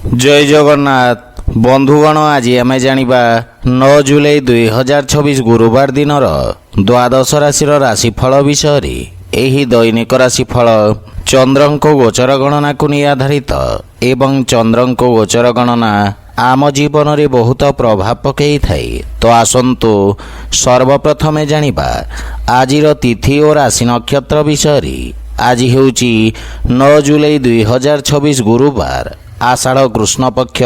जय जगन्नाथ बंधुगण आज आम जाना 9 जुलाई 2026 गुरुवार दिन द्वादश राशि राशिफल विषय एही दैनिक राशिफल चंद्रको गोचर गणना को नहीं आधारित एवं चंद्रको गोचर गणना आम जीवन में बहुत प्रभाव पकई थाए। तो आसंतु सर्वप्रथमे जानिबा आजिर तिथि और राशि नक्षत्र विषय। आज हेउची 9 जुलाई 2026 गुरुवार आषाढ़ कृष्ण पक्ष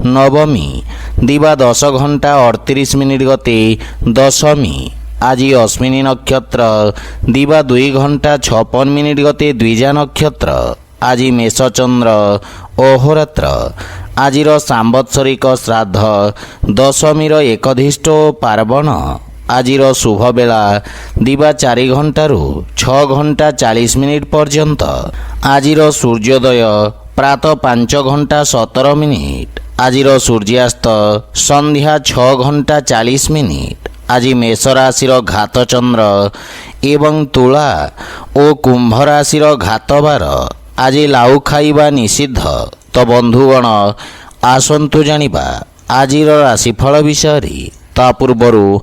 नवमी दिवा 10 घंटा 38 मिनिट गते दशमी। आज अश्विनी नक्षत्र दिवा 2 घंटा 56 मिनिट गते द्विजा नक्षत्र। आज मेषचंद्र अहोरात्र। आजिर सांवत्सरिक श्राद्ध दशमीर एकधिष्ट पार्वण। आजिर शुभ बेला दिवा 4 घंटारू 6 घंटा 40 मिनिट पर्यंत। आजिर सूर्योदय प्रातः 5 घंटा 17 मिनिट। आजिर सूर्यास्त संध्या 6 घंटा 40 मिनिट। आज मेष राशि घात चंद्र एवं तुला और कुंभ राशि घात बार। आज लाउ खाइबा निषिद्ध। तो बंधुगण आसंतु जानिबा आजिर राशिफल विषय। ता पूर्वरु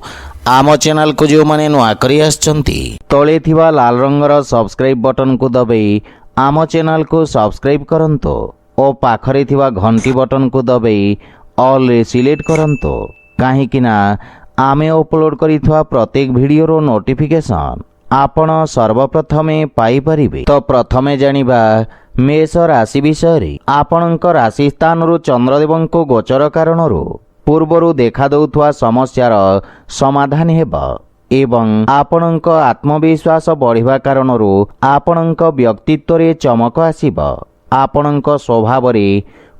आम चैनल को जो माने नुआ करी आछंती तळे थिबा लाल रंगर सब्सक्राइब बटन को दबाई आम चैनल को सब्सक्राइब करंतो और पाखरे थिबा घंटी बटन को दबाई ऑल रे सिलेक्ट करंतो काहेकि ना आमे अपलोड करिथवा प्रत्येक वीडियोर नोटिफिकेशन आपण सर्वप्रथमे पाई परिबे। तो प्रथमे जानिबा मेष राशि विषय। आपणक राशि स्थान चंद्रदेवंको गोचर कारणरू पूर्वरु देखा दउथवा समस्यार समाधान हेबा एवं आपणक आत्मविश्वास बढ़िबा कारणरू आपणक व्यक्तित्व रे चमक आसीबा। आपणक स्वभाव रे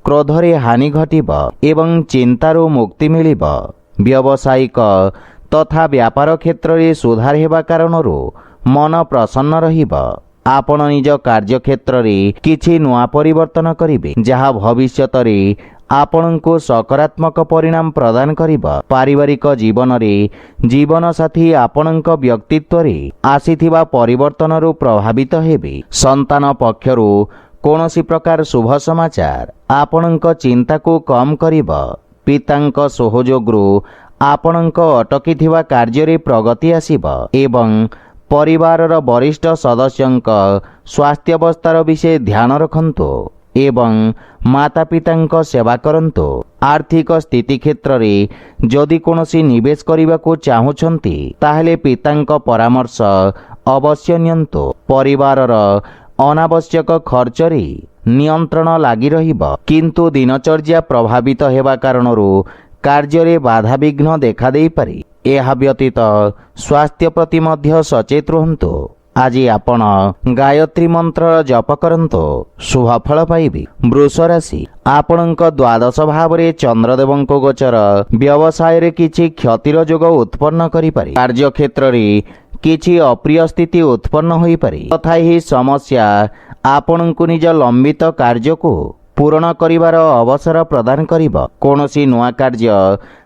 क्रोध रे हानि घटिबा एवं चिंतारू मुक्ति मिलिबा। व्यावसायिक तथा व्यापार क्षेत्र रे सुधार हेबा कारणरू मन प्रसन्न रहिबा। आपण निज कार्य क्षेत्र रे किछि नुआ परिवर्तन करिवे जहा भविष्यत रे आपणको सकारात्मक परिणाम प्रदान करिबा। पारिवारिक जीवन रे जीवन साथी आपणक व्यक्तित्व रे आसीथिबा परिवर्तन रु प्रभावित हेबे। संतान पक्षरु कोनोसी प्रकार शुभ समाचार आपणक चिंता को कम करिबा। पितांक सहयोगरु आपणक अटकीथिबा कार्य रे प्रगति आसीबा एवं परिवारर वरिष्ठ सदस्यंक स्वास्थ्यावस्थार विषय ध्यान रखंतु एवं माता पितांक सेवा करंतु। आर्थिक स्थिति क्षेत्र रे जदि कोनोसी निवेश करिबा को चाहुछंती ताहले पितांक परामर्श अवश्य नियंतु। परिवारर अनावश्यक खर्च रे नियंत्रण लागि रहिबा किंतु दिनचर्या प्रभावित हेबा कारणरू कार्य रे बाधा विघ्न देखा देई पारे। एहा व्यतीत स्वास्थ्य प्रति मध्य सचेत रहंतु। आज आपण गायत्री मंत्र जप करंतु शुभ फल पाइबे। वृष राशि आपणक द्वादश भाव रे चंद्रदेवंको गोचर व्यवसाय रे किछि क्षतिर जोग उत्पन्न करि पारे। कार्य क्षेत्र रे किछि अप्रिय स्थिति उत्पन्न होई पारे तथा ही समस्या आपणको निज लंबित कार्य को पूर्ण करिवार अवसर प्रदान करिबा। कोनोसी नुआ कार्य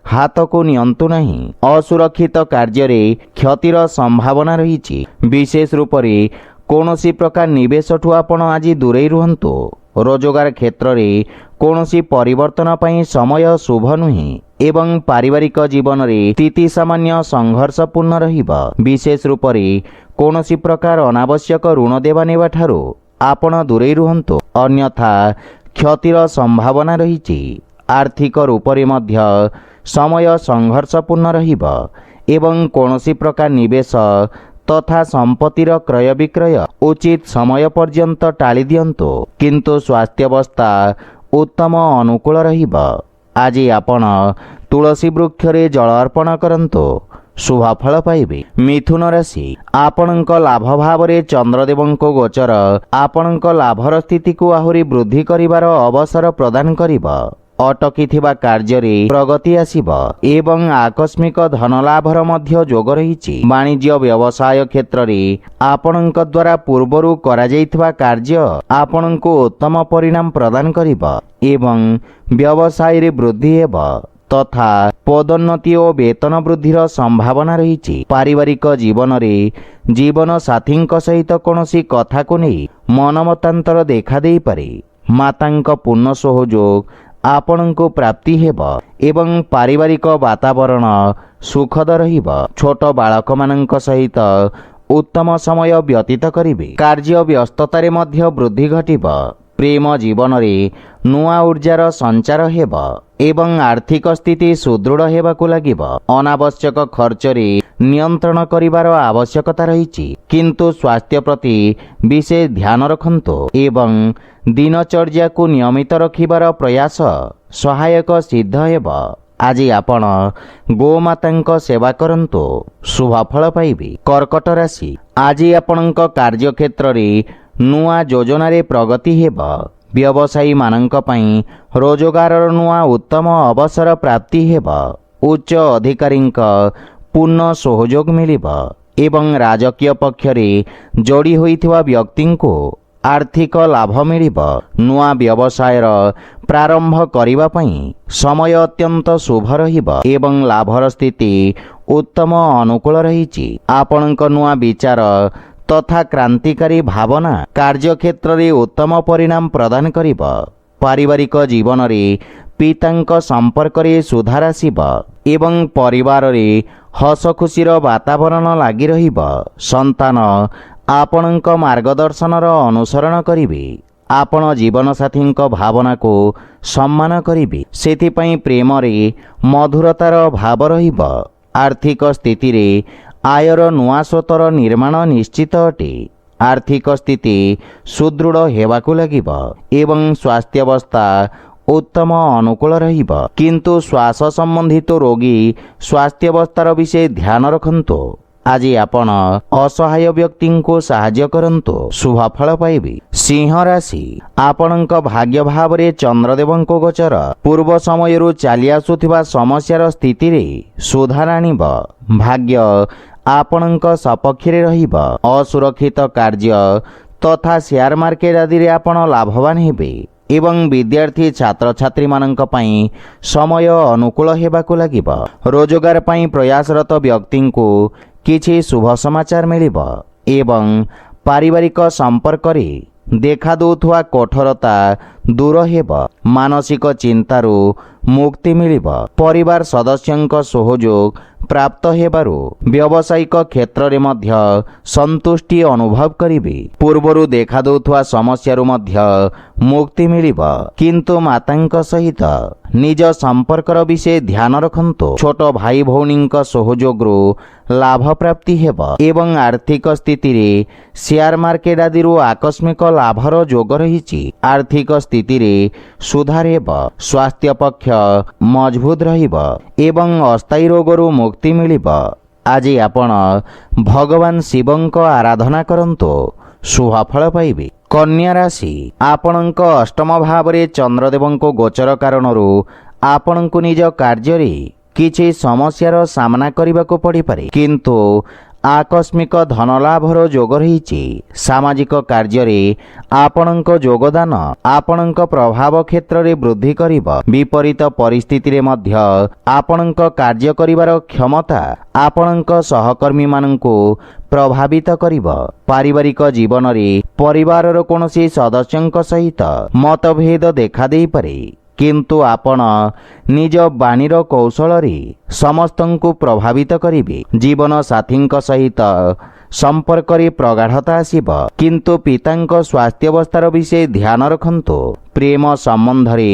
हाथ को नियंतु नहीं। असुरक्षित कार्य रे क्षतिर संभावना रहिछि। विशेष रूप रे कोनोसी प्रकार निवेश ठु आपण आज दूरे रुहंतु। रोजगार क्षेत्र रे कोनोसी परिवर्तन पई समय शुभ नुहे एवं पारिवारिक जीवन रे स्थिति सामान्य संघर्षपूर्ण रहिबा। विशेष रूप रे कोनोसी प्रकार अनावश्यक ऋण देवा नेबा ठारू आपण दूरे रुहंतु अन्यथा क्षतिर संभावना रहिछि। आर्थिक रूप रे मध्य समय संघर्षपूर्ण रहिबा एवं कोनोसी प्रकार निवेश तथा संपत्तिर क्रय विक्रय उचित समय पर्यंत टाली दियंतु किंतु स्वास्थ्यावस्था उत्तम अनुकूल रहिबा। आज आपण तुलसी वृक्ष रे जल अर्पण करंतु शुभ फल पाइबे। मिथुन राशि आपणक लाभ भाव रे चंद्रदेवंको गोचर आपणक लाभर स्थिति को आहुरी वृद्धि करिवार अवसर प्रदान करिबा। अटकीथिबा कार्य रे प्रगति आसीबा एवं आकस्मिक धन लाभर मध्य जोग रहिछि। वाणिज्य व्यवसाय क्षेत्र रे आपणक द्वारा पूर्वरु करा जाइथिबा कार्य आपणको उत्तम परिणाम प्रदान करिबा एवं व्यवसाय रे वृद्धि हेबा तथा पदोन्नति और वेतन वृद्धिर संभावना रही। पारिवारिक जीवन रे जीवन साथी सहित कौनसी कथा को नहीं मनमतांतर देखा दे पारे। ମାତାଙ୍କ ପୂର୍ଣ୍ଣ ସହଯୋଗ ଆପଣଙ୍କୁ ପ୍ରାପ୍ତି ହେବ ଏବଂ ପାରିବାରିକ ବାତାବରଣ ସୁଖଦ ରହିବ। ଛୋଟ ବାଳକମାନଙ୍କ ସହିତ ଉତ୍ତମ ସମୟ ବ୍ୟତୀତ କରିବେ। କାର୍ଯ୍ୟ ବ୍ୟସ୍ତତାରେ ମଧ୍ୟ ବୃଦ୍ଧି ଘଟିବ। ପ୍ରେମ ଜୀବନରେ ନୂଆ ଉର୍ଜାର ସଞ୍ଚାର ହେବ ଏବଂ ଆର୍ଥିକ ସ୍ଥିତି ସୁଦୃଢ଼ ହେବାକୁ ଲାଗିବ। ଅନାବଶ୍ୟକ ଖର୍ଚ୍ଚରେ ନିୟନ୍ତ୍ରଣ କରିବାର ଆବଶ୍ୟକତା ରହିଛି, କିନ୍ତୁ ସ୍ୱାସ୍ଥ୍ୟ ପ୍ରତି ବିଶେଷ ଧ୍ୟାନ ରଖନ୍ତୁ ଏବଂ ଦିନଚର୍ଯ୍ୟାକୁ ନିୟମିତ ରଖିବାର ପ୍ରୟାସ ସହାୟକ ସିଦ୍ଧ ହେବ। ଆଜି ଆପଣ ଗୋମାତାଙ୍କ ସେବା କରନ୍ତୁ, ଶୁଭଫଳ ପାଇବେ। କର୍କଟ ରାଶି, ଆଜି ଆପଣଙ୍କ କାର୍ଯ୍ୟକ୍ଷେତ୍ରରେ ନୂଆ ଯୋଜନାରେ ପ୍ରଗତି ହେବ। ବ୍ୟବସାୟୀମାନଙ୍କ ପାଇଁ ରୋଜଗାରର ନୂଆ ଉତ୍ତମ ଅବସର ପ୍ରାପ୍ତି ହେବ। ଉଚ୍ଚ ଅଧିକାରୀଙ୍କ ପୂର୍ଣ୍ଣ ସହଯୋଗ ମିଳିବ ଏବଂ ରାଜକୀୟ ପକ୍ଷରେ ଯୋଡ଼ି ହୋଇଥିବା ବ୍ୟକ୍ତିଙ୍କୁ ଆର୍ଥିକ ଲାଭ ମିଳିବ। ନୂଆ ବ୍ୟବସାୟର ପ୍ରାରମ୍ଭ କରିବା ପାଇଁ ସମୟ ଅତ୍ୟନ୍ତ ଶୁଭ ରହିବ ଏବଂ ଲାଭର ସ୍ଥିତି ଉତ୍ତମ ଅନୁକୂଳ ରହିଛି। ଆପଣଙ୍କ ନୂଆ ବିଚାର ତଥା କ୍ରାନ୍ତିକାରୀ ଭାବନା କାର୍ଯ୍ୟକ୍ଷେତ୍ରରେ ଉତ୍ତମ ପରିଣାମ ପ୍ରଦାନ କରିବ। ପାରିବାରିକ ଜୀବନରେ ପିତାଙ୍କ ସମ୍ପର୍କରେ ସୁଧାର ଆସିବ ଏବଂ ପରିବାରରେ ହସ ଖୁସିର ବାତାବରଣ ଲାଗି ରହିବ। ସନ୍ତାନ ଆପଣଙ୍କ ମାର୍ଗଦର୍ଶନର ଅନୁସରଣ କରିବେ। ଆପଣ ଜୀବନସାଥୀଙ୍କ ଭାବନାକୁ ସମ୍ମାନ କରିବେ, ସେଥିପାଇଁ ପ୍ରେମରେ ମଧୁରତାର ଭାବ ରହିବ। ଆର୍ଥିକ ସ୍ଥିତିରେ ଆୟର ନୂଆ ସ୍ରୋତର ନିର୍ମାଣ ନିଶ୍ଚିତ ଅଟେ। ଆର୍ଥିକ ସ୍ଥିତି ସୁଦୃଢ଼ ହେବାକୁ ଲାଗିବ ଏବଂ ସ୍ୱାସ୍ଥ୍ୟାବସ୍ଥା ଉତ୍ତମ ଅନୁକୂଳ ରହିବ, କିନ୍ତୁ ଶ୍ୱାସ ସମ୍ବନ୍ଧିତ ରୋଗୀ ସ୍ୱାସ୍ଥ୍ୟାବସ୍ଥାର ବିଷୟ ଧ୍ୟାନ ରଖନ୍ତୁ। ଆଜି ଆପଣ ଅସହାୟ ବ୍ୟକ୍ତିଙ୍କୁ ସାହାଯ୍ୟ କରନ୍ତୁ, ଶୁଭଫଳ ପାଇବେ। ସିଂହ ରାଶି, ଆପଣଙ୍କ ଭାଗ୍ୟ ଭାବରେ ଚନ୍ଦ୍ରଦେବଙ୍କ ଗୋଚର ପୂର୍ବ ସମୟରୁ ଚାଲି ଆସୁଥିବା ସମସ୍ୟାର ସ୍ଥିତିରେ ସୁଧାର ଆଣିବ। ଭାଗ୍ୟ ଆପଣଙ୍କ ସପକ୍ଷରେ ରହିବ। ଅସୁରକ୍ଷିତ କାର୍ଯ୍ୟ ତଥା ସେୟାର ମାର୍କେଟ ଆଦିରେ ଆପଣ ଲାଭବାନ ହେବେ ଏବଂ ବିଦ୍ୟାର୍ଥୀ ଛାତ୍ରଛାତ୍ରୀମାନଙ୍କ ପାଇଁ ସମୟ ଅନୁକୂଳ ହେବାକୁ ଲାଗିବ। ରୋଜଗାର ପାଇଁ ପ୍ରୟାସରତ ବ୍ୟକ୍ତିଙ୍କୁ କିଛି ଶୁଭ ସମାଚାର ମିଳିବ ଏବଂ ପାରିବାରିକ ସମ୍ପର୍କରେ ଦେଖାଦେଉଥିବା କଠୋରତା ଦୂର ହେବ। ମାନସିକ ଚିନ୍ତାରୁ ମୁକ୍ତି ମିଳିବ। ପରିବାର ସଦସ୍ୟଙ୍କ ସହଯୋଗ ପ୍ରାପ୍ତ ହେବାରୁ ବ୍ୟବସାୟିକ କ୍ଷେତ୍ରରେ ମଧ୍ୟ ସନ୍ତୁଷ୍ଟି ଅନୁଭବ କରିବେ। ପୂର୍ବରୁ ଦେଖାଦେଉଥିବା ସମସ୍ୟାରୁ ମଧ୍ୟ ମୁକ୍ତି ମିଳିବ, କିନ୍ତୁ ମାତାଙ୍କ ସହିତ ନିଜ ସମ୍ପର୍କର ବିଷୟ ଧ୍ୟାନ ରଖନ୍ତୁ। ଛୋଟ ଭାଇ ଭଉଣୀଙ୍କ ସହଯୋଗରୁ ଲାଭ ପ୍ରାପ୍ତି ହେବ ଏବଂ ଆର୍ଥିକ ସ୍ଥିତିରେ ସେୟାର ମାର୍କେଟ ଆଦିରୁ ଆକସ୍ମିକ ଲାଭର ଯୋଗ ରହିଛି। ଆର୍ଥିକ ସ୍ଥିତିରେ ସୁଧାର ହେବ। ସ୍ୱାସ୍ଥ୍ୟ ପକ୍ଷ ମଜବୁତ ରହିବ ଏବଂ ଅସ୍ଥାୟୀ ରୋଗରୁ ମୁକ୍ତି ମିଳିବ। ଆଜି ଆପଣ ଭଗବାନ ଶିବଙ୍କ ଆରାଧନା କରନ୍ତୁ, ଶୁଭଫଳ ପାଇବେ। କନ୍ୟା ରାଶି, ଆପଣଙ୍କ ଅଷ୍ଟମ ଭାବରେ ଚନ୍ଦ୍ରଦେବଙ୍କ ଗୋଚର କାରଣରୁ ଆପଣଙ୍କୁ ନିଜ କାର୍ଯ୍ୟରେ କିଛି ସମସ୍ୟାର ସାମ୍ନା କରିବାକୁ ପଡ଼ିପାରେ, କିନ୍ତୁ ଆକସ୍ମିକ ଧନଲାଭର ଯୋଗ ରହିଛି। ସାମାଜିକ କାର୍ଯ୍ୟରେ ଆପଣଙ୍କ ଯୋଗଦାନ ଆପଣଙ୍କ ପ୍ରଭାବ କ୍ଷେତ୍ରରେ ବୃଦ୍ଧି କରିବ। ବିପରୀତ ପରିସ୍ଥିତିରେ ମଧ୍ୟ ଆପଣଙ୍କ କାର୍ଯ୍ୟ କରିବାର କ୍ଷମତା ଆପଣଙ୍କ ସହକର୍ମୀମାନଙ୍କୁ ପ୍ରଭାବିତ କରିବ। ପାରିବାରିକ ଜୀବନରେ ପରିବାରର କୌଣସି ସଦସ୍ୟଙ୍କ ସହିତ ମତଭେଦ ଦେଖାଦେଇପାରେ, କିନ୍ତୁ ଆପଣ ନିଜ ବାଣୀର କୌଶଳରେ ସମସ୍ତଙ୍କୁ ପ୍ରଭାବିତ କରିବେ। ଜୀବନ ସାଥୀଙ୍କ ସହିତ ସମ୍ପର୍କରେ ପ୍ରଗାଢ଼ତା ଆସିବ, କିନ୍ତୁ ପିତାଙ୍କ ସ୍ୱାସ୍ଥ୍ୟାବସ୍ଥାର ବିଷୟ ଧ୍ୟାନ ରଖନ୍ତୁ। ପ୍ରେମ ସମ୍ବନ୍ଧରେ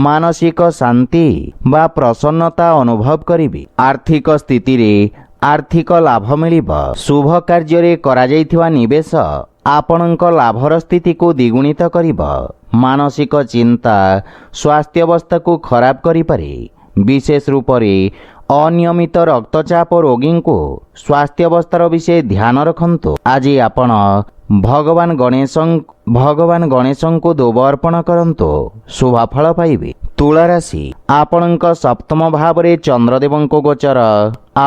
ମାନସିକ ଶାନ୍ତି ବା ପ୍ରସନ୍ନତା ଅନୁଭବ କରିବେ। ଆର୍ଥିକ ସ୍ଥିତିରେ ଆର୍ଥିକ ଲାଭ ମିଳିବ। ଶୁଭ କାର୍ଯ୍ୟରେ କରାଯାଇଥିବା ନିବେଶ ଆପଣଙ୍କ ଲାଭର ସ୍ଥିତିକୁ ଦ୍ୱିଗୁଣିତ କରିବ। ମାନସିକ ଚିନ୍ତା ସ୍ୱାସ୍ଥ୍ୟାବସ୍ଥାକୁ ଖରାପ କରିପାରେ। ବିଶେଷ ରୂପରେ ଅନିୟମିତ ରକ୍ତଚାପ ରୋଗୀଙ୍କୁ ସ୍ୱାସ୍ଥ୍ୟାବସ୍ଥାର ବିଷୟ ଧ୍ୟାନ ରଖନ୍ତୁ। ଆଜି ଆପଣ ଭଗବାନ ଗଣେଶଙ୍କୁ ଦୁବ ଅର୍ପଣ କରନ୍ତୁ, ଶୁଭଫଳ ପାଇବେ। ତୁଳା ରାଶି, ଆପଣଙ୍କ ସପ୍ତମ ଭାବରେ ଚନ୍ଦ୍ରଦେବଙ୍କ ଗୋଚର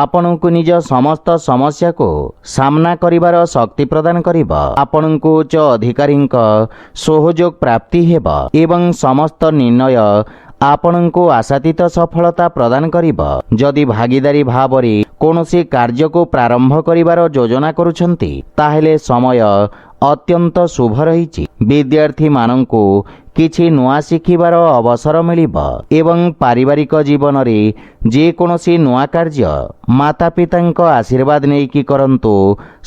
ଆପଣଙ୍କୁ ନିଜ ସମସ୍ତ ସମସ୍ୟାକୁ ସାମ୍ନା କରିବାର ଶକ୍ତି ପ୍ରଦାନ କରିବ। ଆପଣଙ୍କୁ ଉଚ୍ଚ ଅଧିକାରୀଙ୍କ ସହଯୋଗ ପ୍ରାପ୍ତି ହେବ ଏବଂ ସମସ୍ତ ନିର୍ଣ୍ଣୟ ଆପଣଙ୍କୁ ଆଶାତୀତ ସଫଳତା ପ୍ରଦାନ କରିବ। ଯଦି ଭାଗିଦାରୀ ଭାବରେ କୌଣସି କାର୍ଯ୍ୟକୁ ପ୍ରାରମ୍ଭ କରିବାର ଯୋଜନା କରୁଛନ୍ତି, ତାହେଲେ ସମୟ ଅତ୍ୟନ୍ତ ଶୁଭ ରହିଛି। ବିଦ୍ୟାର୍ଥୀମାନଙ୍କୁ କିଛି ନୂଆ ଶିଖିବାର ଅବସର ମିଳିବ ଏବଂ ପାରିବାରିକ ଜୀବନରେ ଯେକୌଣସି ନୂଆ କାର୍ଯ୍ୟ ମାତା ପିତାଙ୍କ ଆଶୀର୍ବାଦ ନେଇକି କରନ୍ତୁ,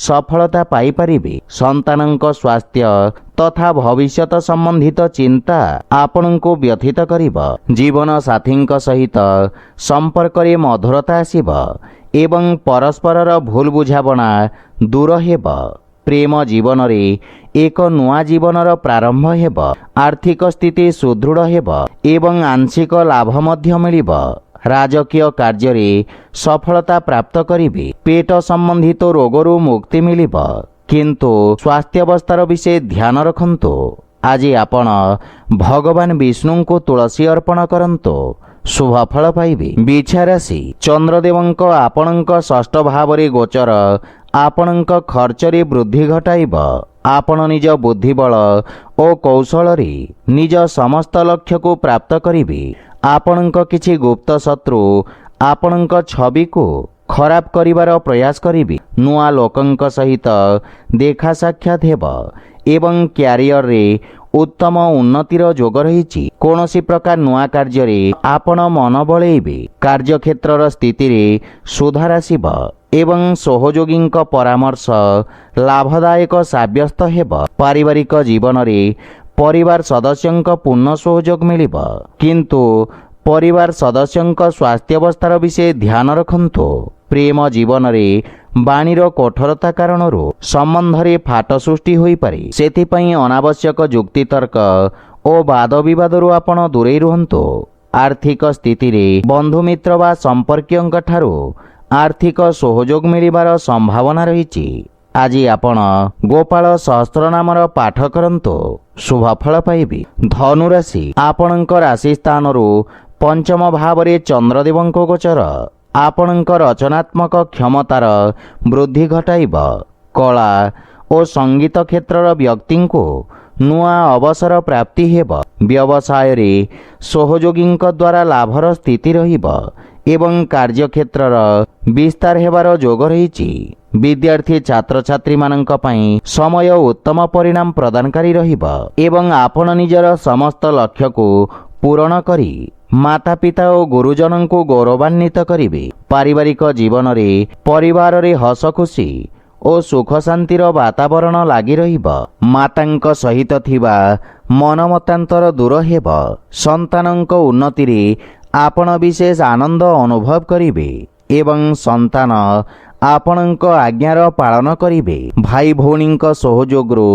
ସଫଳତା ପାଇପାରିବେ। ସନ୍ତାନଙ୍କ ସ୍ୱାସ୍ଥ୍ୟ ତଥା ଭବିଷ୍ୟତ ସମ୍ବନ୍ଧିତ ଚିନ୍ତା ଆପଣଙ୍କୁ ବ୍ୟଥିତ କରିବ। ଜୀବନ ସାଥୀଙ୍କ ସହିତ ସମ୍ପର୍କରେ ମଧୁରତା ଆସିବ ଏବଂ ପରସ୍ପରର ଭୁଲ ବୁଝାମଣା ଦୂର ହେବ। ପ୍ରେମ ଜୀବନରେ ଏକ ନୂଆ ଜୀବନର ପ୍ରାରମ୍ଭ ହେବ। ଆର୍ଥିକ ସ୍ଥିତି ସୁଦୃଢ଼ ହେବ ଏବଂ ଆଂଶିକ ଲାଭ ମଧ୍ୟ ମିଳିବ। ରାଜକୀୟ କାର୍ଯ୍ୟରେ ସଫଳତା ପ୍ରାପ୍ତ କରିବେ। ପେଟ ସମ୍ବନ୍ଧିତ ରୋଗରୁ ମୁକ୍ତି ମିଳିବ, କିନ୍ତୁ ସ୍ୱାସ୍ଥ୍ୟାବସ୍ଥାର ବିଷୟ ଧ୍ୟାନ ରଖନ୍ତୁ। ଆଜି ଆପଣ ଭଗବାନ ବିଷ୍ଣୁଙ୍କୁ ତୁଳସୀ ଅର୍ପଣ କରନ୍ତୁ, ଶୁଭ ଫଳ ପାଇବେ। ବିଛା ରାଶି, ଚନ୍ଦ୍ରଦେବଙ୍କ ଆପଣଙ୍କ ଷଷ୍ଠ ଭାବରେ ଗୋଚର ଆପଣଙ୍କ ଖର୍ଚ୍ଚରେ ବୃଦ୍ଧି ଘଟାଇବ। ଆପଣ ନିଜ ବୁଦ୍ଧିବଳ ଓ କୌଶଳରେ ନିଜ ସମସ୍ତ ଲକ୍ଷ୍ୟକୁ ପ୍ରାପ୍ତ କରିବେ। ଆପଣଙ୍କ କିଛି ଗୁପ୍ତ ଶତ୍ରୁ ଆପଣଙ୍କ ଛବିକୁ ଖରାପ କରିବାର ପ୍ରୟାସ କରିବେ। ନୂଆ ଲୋକଙ୍କ ସହିତ ଦେଖା ସାକ୍ଷାତ ହେବ ଏବଂ କ୍ୟାରିୟରରେ ଉତ୍ତମ ଉନ୍ନତିର ଯୋଗ ରହିଛି। କୌଣସି ପ୍ରକାର ନୂଆ କାର୍ଯ୍ୟରେ ଆପଣ ମନ ବଳେଇବେ। କାର୍ଯ୍ୟକ୍ଷେତ୍ରର ସ୍ଥିତିରେ ସୁଧାର ଆସିବ ଏବଂ ସହଯୋଗୀଙ୍କ ପରାମର୍ଶ ଲାଭଦାୟକ ସାବ୍ୟସ୍ତ ହେବ। ପାରିବାରିକ ଜୀବନରେ ପରିବାର ସଦସ୍ୟଙ୍କ ପୂର୍ଣ୍ଣ ସହଯୋଗ ମିଳିବ, କିନ୍ତୁ ପରିବାର ସଦସ୍ୟଙ୍କ ସ୍ୱାସ୍ଥ୍ୟାବସ୍ଥାର ବିଷୟ ଧ୍ୟାନ ରଖନ୍ତୁ। ପ୍ରେମ ଜୀବନରେ ବାଣୀର କଠୋରତା କାରଣରୁ ସମ୍ବନ୍ଧରେ ଫାଟ ସୃଷ୍ଟି ହୋଇପାରେ। ସେଥିପାଇଁ ଅନାବଶ୍ୟକ ଯୁକ୍ତିତର୍କ ଓ ବାଦ ବିବାଦରୁ ଆପଣ ଦୂରେଇ ରୁହନ୍ତୁ। ଆର୍ଥିକ ସ୍ଥିତିରେ ବନ୍ଧୁମିତ୍ର ବା ସମ୍ପର୍କୀୟଙ୍କ ଠାରୁ ଆର୍ଥିକ ସହଯୋଗ ମିଳିବାର ସମ୍ଭାବନା ରହିଛି। ଆଜି ଆପଣ ଗୋପାଳ ସହସ୍ରନାମର ପାଠ କରନ୍ତୁ, ଶୁଭ ଫଳ ପାଇବେ। ଧନୁରାଶି, ଆପଣଙ୍କ ରାଶି ସ୍ଥାନରୁ ପଞ୍ଚମ ଭାବରେ ଚନ୍ଦ୍ରଦେବଙ୍କ ଗୋଚର ଆପଣଙ୍କ ରଚନାତ୍ମକ କ୍ଷମତାର ବୃଦ୍ଧି ଘଟାଇବ। କଳା ଓ ସଙ୍ଗୀତ କ୍ଷେତ୍ରର ବ୍ୟକ୍ତିଙ୍କୁ ନୂଆ ଅବସର ପ୍ରାପ୍ତି ହେବ। ବ୍ୟବସାୟରେ ସହଯୋଗୀଙ୍କ ଦ୍ୱାରା ଲାଭର ସ୍ଥିତି ରହିବ ଏବଂ କାର୍ଯ୍ୟକ୍ଷେତ୍ରର ବିସ୍ତାର ହେବାର ଯୋଗ ରହିଛି। ବିଦ୍ୟାର୍ଥୀ ଛାତ୍ରଛାତ୍ରୀମାନଙ୍କ ପାଇଁ ସମୟ ଉତ୍ତମ ପରିଣାମ ପ୍ରଦାନକାରୀ ରହିବ ଏବଂ ଆପଣ ନିଜର ସମସ୍ତ ଲକ୍ଷ୍ୟକୁ ପୂରଣ କରି ମାତାପିତା ଓ ଗୁରୁଜନଙ୍କୁ ଗୌରବାନ୍ୱିତ କରିବେ। ପାରିବାରିକ ଜୀବନରେ ପରିବାରରେ ହସ ଖୁସି ଓ ସୁଖ ଶାନ୍ତିର ବାତାବରଣ ଲାଗି ରହିବ। ମାତାଙ୍କ ସହିତ ଥିବା ମନମତାନ୍ତର ଦୂର ହେବ। ସନ୍ତାନଙ୍କ ଉନ୍ନତିରେ ଆପଣ ବିଶେଷ ଆନନ୍ଦ ଅନୁଭବ କରିବେ ଏବଂ ସନ୍ତାନ ଆପଣଙ୍କ ଆଜ୍ଞାର ପାଳନ କରିବେ। ଭାଇ ଭଉଣୀଙ୍କ ସହଯୋଗରୁ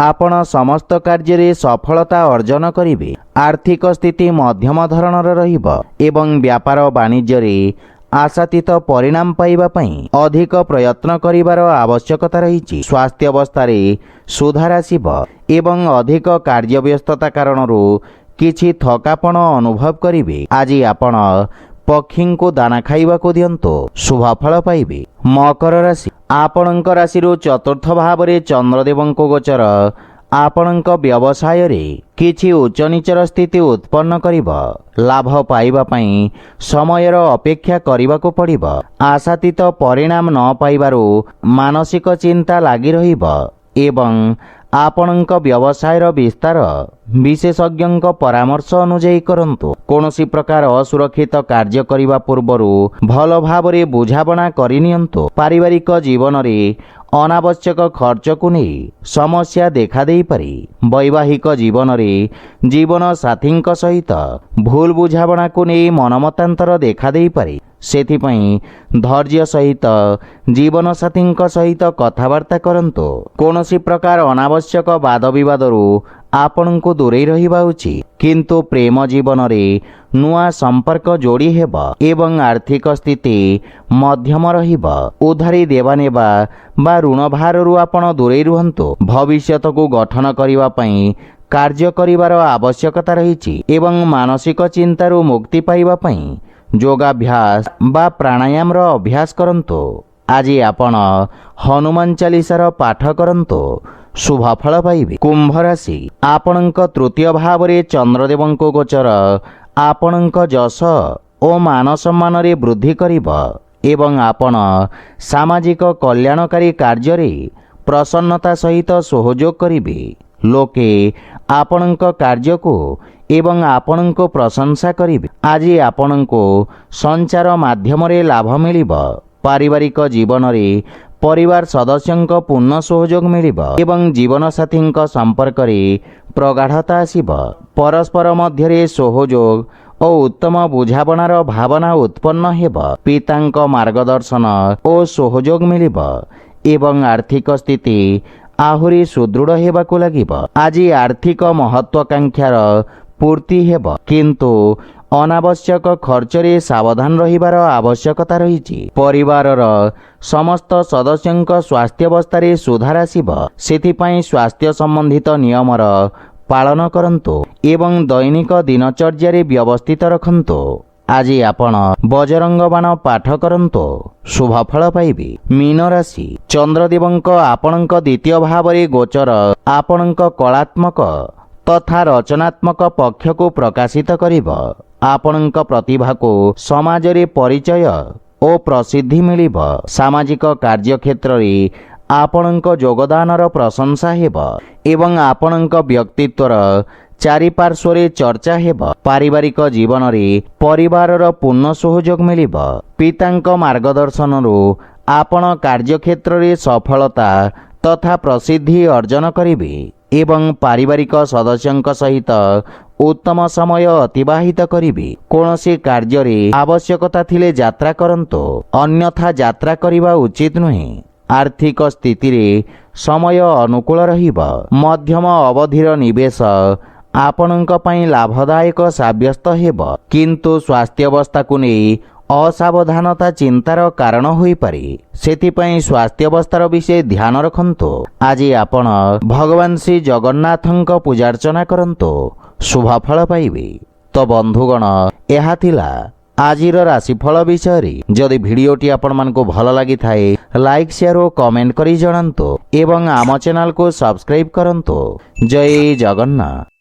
ଆପଣ ସମସ୍ତ କାର୍ଯ୍ୟରେ ସଫଳତା ଅର୍ଜନ କରିବେ। ଆର୍ଥିକ ସ୍ଥିତି ମଧ୍ୟମ ଧରଣର ରହିବ ଏବଂ ବ୍ୟାପାର ବାଣିଜ୍ୟରେ ଆଶାତୀତ ପରିଣାମ ପାଇବା ପାଇଁ ଅଧିକ ପ୍ରୟତ୍ନ କରିବାର ଆବଶ୍ୟକତା ରହିଛି। ସ୍ୱାସ୍ଥ୍ୟାବସ୍ଥାରେ ସୁଧାର ଆସିବ ଏବଂ ଅଧିକ କାର୍ଯ୍ୟବ୍ୟସ୍ତତା କାରଣରୁ କିଛି ଥକାପଣ ଅନୁଭବ କରିବେ। ଆଜି ଆପଣ ପକ୍ଷୀଙ୍କୁ ଦାନା ଖାଇବାକୁ ଦିଅନ୍ତୁ, ଶୁଭ ଫଳ ପାଇବେ। ମକର ରାଶି, ଆପଣଙ୍କ ରାଶିରୁ ଚତୁର୍ଥ ଭାବରେ ଚନ୍ଦ୍ରଦେବଙ୍କ ଗୋଚର ଆପଣଙ୍କ ବ୍ୟବସାୟରେ କିଛି ଉଚ୍ଚନୀଚର ସ୍ଥିତି ଉତ୍ପନ୍ନ କରିବ। ଲାଭ ପାଇବା ପାଇଁ ସମୟର ଅପେକ୍ଷା କରିବାକୁ ପଡ଼ିବ। ଆଶାତୀତ ପରିଣାମ ନ ପାଇବାରୁ ମାନସିକ ଚିନ୍ତା ଲାଗି ରହିବ ଏବଂ ଆପଣଙ୍କ ବ୍ୟବସାୟର ବିସ୍ତାର ବିଶେଷଜ୍ଞଙ୍କ ପରାମର୍ଶ ଅନୁଯାୟୀ କରନ୍ତୁ। କୌଣସି ପ୍ରକାର ଅସୁରକ୍ଷିତ କାର୍ଯ୍ୟ କରିବା ପୂର୍ବରୁ ଭଲ ଭାବରେ ବୁଝାମଣା କରିନିଅନ୍ତୁ। ପାରିବାରିକ ଜୀବନରେ ଅନାବଶ୍ୟକ ଖର୍ଚ୍ଚକୁ ନେଇ ସମସ୍ୟା ଦେଖାଦେଇପାରେ। ବୈବାହିକ ଜୀବନରେ ଜୀବନ ସାଥୀଙ୍କ ସହିତ ଭୁଲ ବୁଝାମଣାକୁ ନେଇ ମନମତାନ୍ତର ଦେଖାଦେଇପାରେ। ସେଥିପାଇଁ ଧୈର୍ଯ୍ୟ ସହିତ ଜୀବନସାଥୀଙ୍କ ସହିତ କଥାବାର୍ତ୍ତା କରନ୍ତୁ। କୌଣସି ପ୍ରକାର ଅନାବଶ୍ୟକ ବାଦ ବିବାଦରୁ ଆପଣଙ୍କୁ ଦୂରେଇ ରହିବା ଉଚିତ, କିନ୍ତୁ ପ୍ରେମ ଜୀବନରେ ନୂଆ ସମ୍ପର୍କ ଯୋଡ଼ି ହେବ ଏବଂ ଆର୍ଥିକ ସ୍ଥିତି ମଧ୍ୟମ ରହିବ। ଉଧାରୀ ଦେବା ନେବା ବା ଋଣ ଭାରରୁ ଆପଣ ଦୂରେଇ ରୁହନ୍ତୁ। ଭବିଷ୍ୟତକୁ ଗଠନ କରିବା ପାଇଁ କାର୍ଯ୍ୟ କରିବାର ଆବଶ୍ୟକତା ରହିଛି ଏବଂ ମାନସିକ ଚିନ୍ତାରୁ ମୁକ୍ତି ପାଇବା ପାଇଁ ଯୋଗାଭ୍ୟାସ ବା ପ୍ରାଣାୟାମର ଅଭ୍ୟାସ କରନ୍ତୁ। ଆଜି ଆପଣ ହନୁମାନ ଚାଳିଶାର ପାଠ କରନ୍ତୁ, ଶୁଭ ଫଳ ପାଇବେ। କୁମ୍ଭ ରାଶି, ଆପଣଙ୍କ ତୃତୀୟ ଭାବରେ ଚନ୍ଦ୍ରଦେବଙ୍କ ଗୋଚର ଆପଣଙ୍କ ଯଶ ଓ ମାନ ସମ୍ମାନରେ ବୃଦ୍ଧି କରିବ ଏବଂ ଆପଣ ସାମାଜିକ କଲ୍ୟାଣକାରୀ କାର୍ଯ୍ୟରେ ପ୍ରସନ୍ନତା ସହିତ ସହଯୋଗ କରିବେ। ଲୋକେ ଆପଣଙ୍କ କାର୍ଯ୍ୟକୁ ଏବଂ ଆପଣଙ୍କୁ ପ୍ରଶଂସା କରିବେ। ଆଜି ଆପଣଙ୍କୁ ସଞ୍ଚାର ମାଧ୍ୟମରେ ଲାଭ ମିଳିବ। ପାରିବାରିକ ଜୀବନରେ ପରିବାର ସଦସ୍ୟଙ୍କ ପୂର୍ଣ୍ଣ ସହଯୋଗ ମିଳିବ ଏବଂ ଜୀବନସାଥୀଙ୍କ ସମ୍ପର୍କରେ ପ୍ରଗାଢ଼ତା ଆସିବ। ପରସ୍ପର ମଧ୍ୟରେ ସହଯୋଗ ଓ ଉତ୍ତମ ବୁଝାମଣାର ଭାବନା ଉତ୍ପନ୍ନ ହେବ। ପିତାଙ୍କ ମାର୍ଗଦର୍ଶନ ଓ ସହଯୋଗ ମିଳିବ ଏବଂ ଆର୍ଥିକ ସ୍ଥିତି ଆହୁରି ସୁଦୃଢ଼ ହେବାକୁ ଲାଗିବ। ଆଜି ଆର୍ଥିକ ମହତ୍ୱାକାଂକ୍ଷାର ପୂର୍ତ୍ତି ହେବ, କିନ୍ତୁ ଅନାବଶ୍ୟକ ଖର୍ଚ୍ଚରେ ସାବଧାନ ରହିବାର ଆବଶ୍ୟକତା ରହିଛି। ପରିବାରର ସମସ୍ତ ସଦସ୍ୟଙ୍କ ସ୍ୱାସ୍ଥ୍ୟାବସ୍ଥାରେ ସୁଧାର ଆସିବ। ସେଥିପାଇଁ ସ୍ୱାସ୍ଥ୍ୟ ସମ୍ବନ୍ଧିତ ନିୟମର ପାଳନ କରନ୍ତୁ ଏବଂ ଦୈନିକ ଦିନଚର୍ଯ୍ୟାରେ ବ୍ୟବସ୍ଥିତ ରଖନ୍ତୁ। ଆଜି ଆପଣ ବଜରଙ୍ଗ ବାଣ ପାଠ କରନ୍ତୁ, ଶୁଭଫଳ ପାଇବେ। ମୀନ ରାଶି, ଚନ୍ଦ୍ରଦେବଙ୍କ ଆପଣଙ୍କ ଦ୍ୱିତୀୟ ଭାବରେ ଗୋଚର ଆପଣଙ୍କ କଳାତ୍ମକ ତଥା ରଚନାତ୍ମକ ପକ୍ଷକୁ ପ୍ରକାଶିତ କରିବ। ଆପଣଙ୍କ ପ୍ରତିଭାକୁ ସମାଜରେ ପରିଚୟ ଓ ପ୍ରସିଦ୍ଧି ମିଳିବ। ସାମାଜିକ କାର୍ଯ୍ୟକ୍ଷେତ୍ରରେ ଆପଣଙ୍କ ଯୋଗଦାନର ପ୍ରଶଂସା ହେବ ଏବଂ ଆପଣଙ୍କ ବ୍ୟକ୍ତିତ୍ୱର ଚାରିପାର୍ଶ୍ୱରେ ଚର୍ଚ୍ଚା ହେବ। ପାରିବାରିକ ଜୀବନରେ ପରିବାରର ପୂର୍ଣ୍ଣ ସହଯୋଗ ମିଳିବ। ପିତାଙ୍କ ମାର୍ଗଦର୍ଶନରୁ ଆପଣ କାର୍ଯ୍ୟକ୍ଷେତ୍ରରେ ସଫଳତା ତଥା ପ୍ରସିଦ୍ଧି ଅର୍ଜନ କରିବେ ଏବଂ ପାରିବାରିକ ସଦସ୍ୟଙ୍କ ସହିତ ଉତ୍ତମ ସମୟ ଅତିବାହିତ କରିବେ। କୌଣସି କାର୍ଯ୍ୟରେ ଆବଶ୍ୟକତା ଥିଲେ ଯାତ୍ରା କରନ୍ତୁ, ଅନ୍ୟଥା ଯାତ୍ରା କରିବା ଉଚିତ ନୁହେଁ। ଆର୍ଥିକ ସ୍ଥିତିରେ ସମୟ ଅନୁକୂଳ ରହିବ। ମଧ୍ୟମ ଅବଧିର ନିବେଶ ଆପଣଙ୍କ ପାଇଁ ଲାଭଦାୟକ ସାବ୍ୟସ୍ତ ହେବ, କିନ୍ତୁ ସ୍ୱାସ୍ଥ୍ୟାବସ୍ଥାକୁ ନେଇ ଅସାବଧାନତା ଚିନ୍ତାର କାରଣ ହୋଇପାରେ। ସେଥିପାଇଁ ସ୍ୱାସ୍ଥ୍ୟାବସ୍ଥାର ବିଷୟ ଧ୍ୟାନ ରଖନ୍ତୁ। ଆଜି ଆପଣ ଭଗବାନ ଶ୍ରୀ ଜଗନ୍ନାଥଙ୍କ ପୂଜାର୍ଚ୍ଚନା କରନ୍ତୁ, ଶୁଭଫଳ ପାଇବେ। ତ ବନ୍ଧୁଗଣ, ଏହା ଥିଲା ଆଜିର ରାଶିଫଳ ବିଷୟରେ। ଯଦି ଭିଡ଼ିଓଟି ଆପଣମାନଙ୍କୁ ଭଲ ଲାଗିଥାଏ, ଲାଇକ୍, ସେୟାର ଓ କମେଣ୍ଟ କରି ଜଣାନ୍ତୁ ଏବଂ ଆମ ଚ୍ୟାନେଲକୁ ସବସ୍କ୍ରାଇବ୍ କରନ୍ତୁ। ଜୟ ଜଗନ୍ନାଥ।